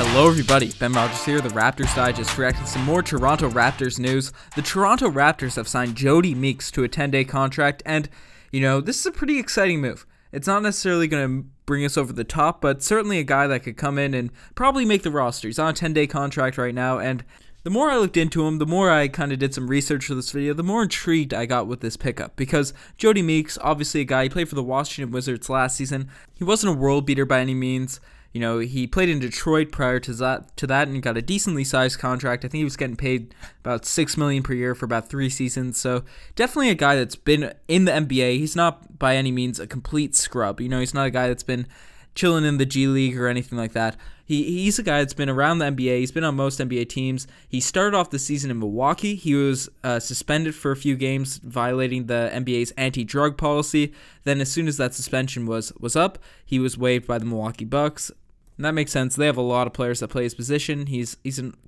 Hello everybody, Ben Rogers here, the Raptors Digest, reacting to some more Toronto Raptors news. The Toronto Raptors have signed Jodie Meeks to a 10-day contract, and, this is a pretty exciting move. It's not necessarily going to bring us over the top, but certainly a guy that could come in and probably make the roster. He's on a 10-day contract right now, and the more I looked into him, the more I kind of did some research for this video, the more intrigued I got with this pickup. Because Jodie Meeks, obviously a guy, he played for the Washington Wizards last season. He wasn't a world beater by any means. He played in Detroit prior to that and got a decently sized contract. I think he was getting paid about $6 million per year for about 3 seasons. So definitely a guy that's been in the NBA. He's not by any means a complete scrub. He's not a guy that's been chilling in the G League or anything like that. He's a guy that's been around the NBA. He's been on most NBA teams. He started off the season in Milwaukee. He was suspended for a few games, violating the NBA's anti-drug policy. Then as soon as that suspension was up, he was waived by the Milwaukee Bucks. And that makes sense. They have a lot of players that play his position. He's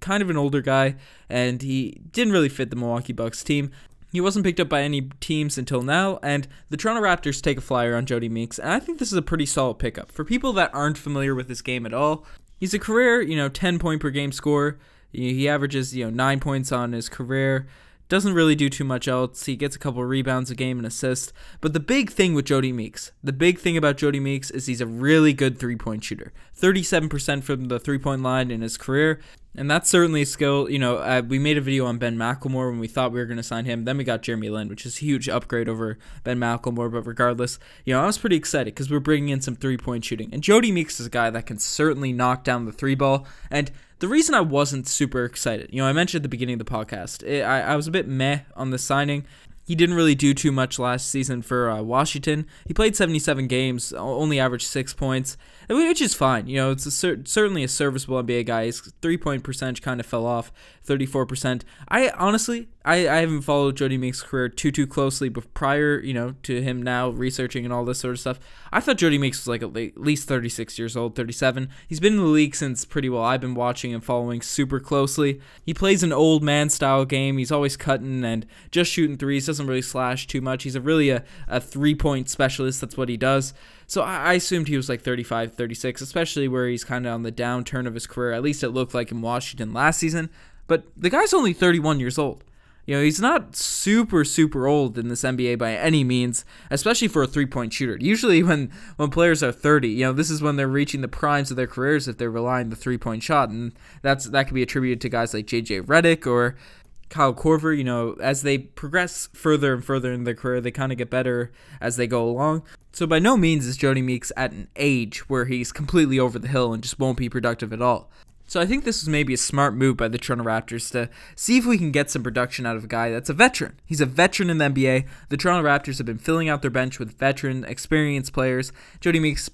kind of an older guy, and he didn't really fit the Milwaukee Bucks team. He wasn't picked up by any teams until now, and the Toronto Raptors take a flyer on Jodie Meeks, and I think this is a pretty solid pickup. For people that aren't familiar with this game at all, he's a career, 10-point-per-game scorer. He averages, 9 points on his career. Doesn't really do too much else. He gets a couple of rebounds a game and assists. But the big thing with Jodie Meeks, the big thing about Jodie Meeks is he's a really good three-point shooter. 37% from the three-point line in his career. And that's certainly a skill. We made a video on Ben McLemore when we thought we were going to sign him. Then we got Jeremy Lin, which is a huge upgrade over Ben McLemore. But regardless, I was pretty excited because we're bringing in some three-point shooting. And Jodie Meeks is a guy that can certainly knock down the three ball. And the reason I wasn't super excited, I mentioned at the beginning of the podcast, I was a bit meh on the signing. He didn't really do too much last season for Washington. He played 77 games, only averaged 6 points, which is fine. It's certainly a serviceable NBA guy. His three-point percentage kind of fell off, 34%. I haven't followed Jodie Meeks' career too closely, but prior, to him now researching and all this sort of stuff, I thought Jodie Meeks was at least 36 years old, 37. He's been in the league since pretty well. I've been watching and following super closely. He plays an old man style game. He's always cutting and just shooting threes. Doesn't really slash too much. He's really a three-point specialist. That's what he does. So I assumed he was 35, 36, especially where he's kind of on the downturn of his career. At least it looked like in Washington last season. But the guy's only 31 years old. He's not super old in this NBA by any means, especially for a three-point shooter. Usually when players are 30, this is when they're reaching the primes of their careers if they're relying on the three-point shot. And that can be attributed to guys like JJ Redick or Kyle Korver. As they progress further and further in their career, they kind of get better as they go along. So by no means is Jodie Meeks at an age where he's completely over the hill and just won't be productive at all. So I think this is maybe a smart move by the Toronto Raptors to see if we can get some production out of a guy that's a veteran. He's a veteran in the NBA. The Toronto Raptors have been filling out their bench with veteran, experienced players. Jodie Meeks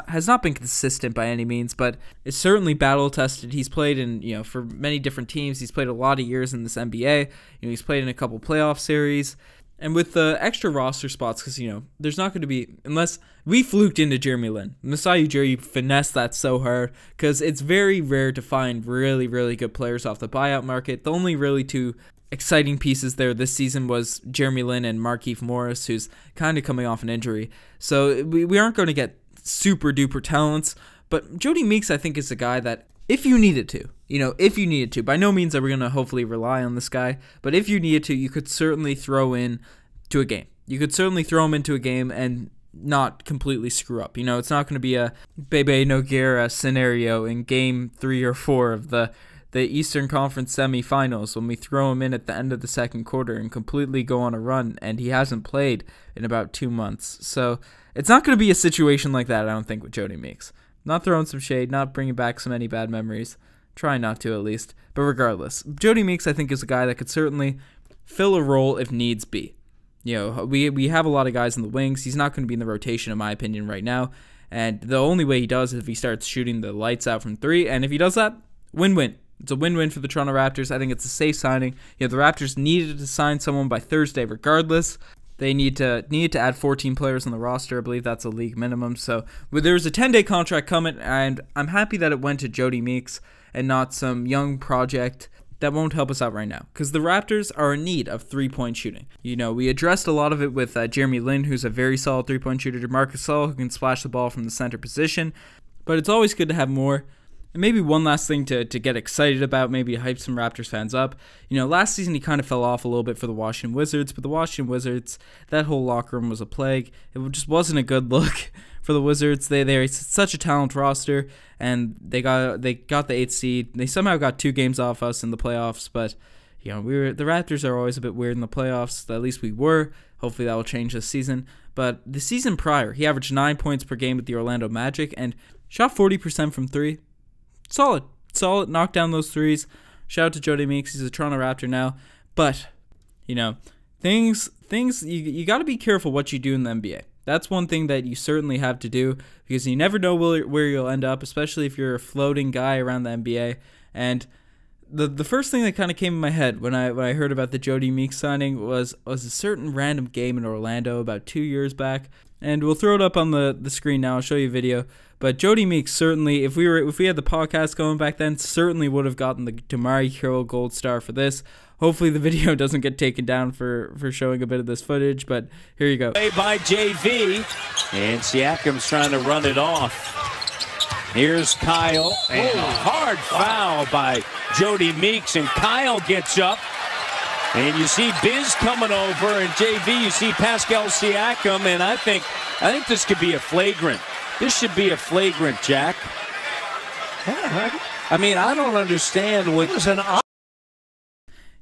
has not been consistent by any means, but is certainly battle-tested. He's played in, for many different teams. He's played a lot of years in this NBA. He's played in a couple playoff series. And with the extra roster spots, because, there's not going to be, unless we fluked into Jeremy Lin. Masai Ujiri finessed that so hard, because it's very rare to find really good players off the buyout market. The only really 2 exciting pieces there this season was Jeremy Lin and Markieff Morris, who's kind of coming off an injury. So we aren't going to get super duper talents, but Jodie Meeks, I think, is a guy that, if you needed to, by no means are we going to hopefully rely on this guy, but if you needed to, you could certainly throw in to a game. You could certainly throw him into a game and not completely screw up. It's not going to be a Bebe Nogueira scenario in game 3 or 4 of the Eastern Conference semifinals when we throw him in at the end of the second quarter and completely go on a run, and he hasn't played in about 2 months. So it's not going to be a situation like that, I don't think, with Jodie Meeks. Not throwing some shade, not bringing back so many bad memories. Try not to, at least. But regardless, Jodie Meeks, I think, is a guy that could certainly fill a role if needs be. We have a lot of guys in the wings. He's not going to be in the rotation, in my opinion, right now. And the only way he does is if he starts shooting the lights out from 3. And if he does that, win-win. It's a win-win for the Toronto Raptors. I think it's a safe signing. The Raptors needed to sign someone by Thursday regardless. They need to add 14 players on the roster. I believe that's a league minimum. So there's a 10-day contract coming, and I'm happy that it went to Jodie Meeks and not some young project that won't help us out right now, because the Raptors are in need of three-point shooting. You know, we addressed a lot of it with Jeremy Lin, who's a very solid three-point shooter, DeMarcus Gasol, who can splash the ball from the center position, but it's always good to have more. And maybe one last thing to get excited about, maybe hype some Raptors fans up. Last season he kind of fell off a little bit for the Washington Wizards, but the Washington Wizards, that whole locker room was a plague. It just wasn't a good look for the Wizards. They're such a talented roster, and they got the 8th seed. They somehow got 2 games off us in the playoffs, but the Raptors are always a bit weird in the playoffs. At least we were. Hopefully that will change this season. But the season prior, he averaged 9 points per game with the Orlando Magic and shot 40% from 3. Solid, knocked down those threes. Shout out to Jodie Meeks, he's a Toronto Raptor now. But, things you got to be careful what you do in the NBA. That's one thing that you certainly have to do, because you never know where you'll end up, especially if you're a floating guy around the NBA. And the first thing that kind of came in my head when I heard about the Jodie Meeks signing was a certain random game in Orlando about 2 years back. And we'll throw it up on the screen now. I'll show you a video. But Jodie Meeks certainly, if we had the podcast going back then, certainly would have gotten the Damari Carroll Gold Star for this. Hopefully the video doesn't get taken down for showing a bit of this footage, but here you go. By JV, and Siakam's trying to run it off. Here's Kyle, and a hard foul by Jodie Meeks, and Kyle gets up. And you see Biz coming over, and JV, you see Pascal Siakam, and I think this could be a flagrant. This should be a flagrant, Jack. I mean, I don't understand what was an.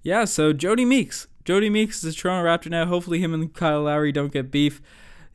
Yeah, so Jodie Meeks. Jodie Meeks is a Toronto Raptor now. Hopefully him and Kyle Lowry don't get beef.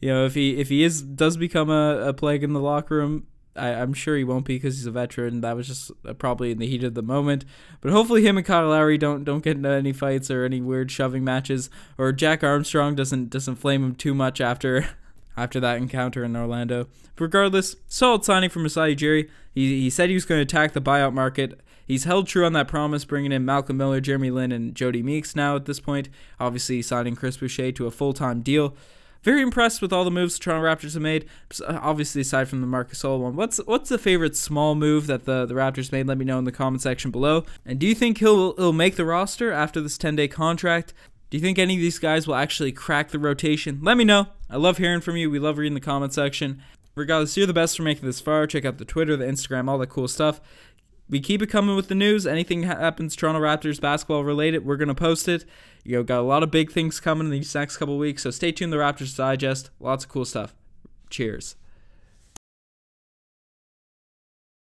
If he does become a plague in the locker room, I'm sure he won't be because he's a veteran. That was just probably in the heat of the moment. But hopefully him and Kyle Lowry don't get into any fights or any weird shoving matches, or Jack Armstrong doesn't flame him too much after that encounter in Orlando. But regardless, solid signing from Masai Ujiri. He said he was going to attack the buyout market. He's held true on that promise, bringing in Malcolm Miller, Jeremy Lin, and Jodie Meeks now at this point. Obviously signing Chris Boucher to a full-time deal. Very impressed with all the moves the Toronto Raptors have made. Obviously, aside from the Marcus Gasol one, what's the favorite small move that the Raptors made? Let me know in the comment section below. And do you think he'll make the roster after this 10-day contract? Do you think any of these guys will actually crack the rotation? Let me know. I love hearing from you. We love reading the comment section. Regardless, you're the best for making this far. Check out the Twitter, the Instagram, all that cool stuff. We keep it coming with the news. Anything happens Toronto Raptors basketball related, we're going to post it. Got a lot of big things coming in these next couple weeks, so stay tuned to the Raptors Digest. Lots of cool stuff. Cheers.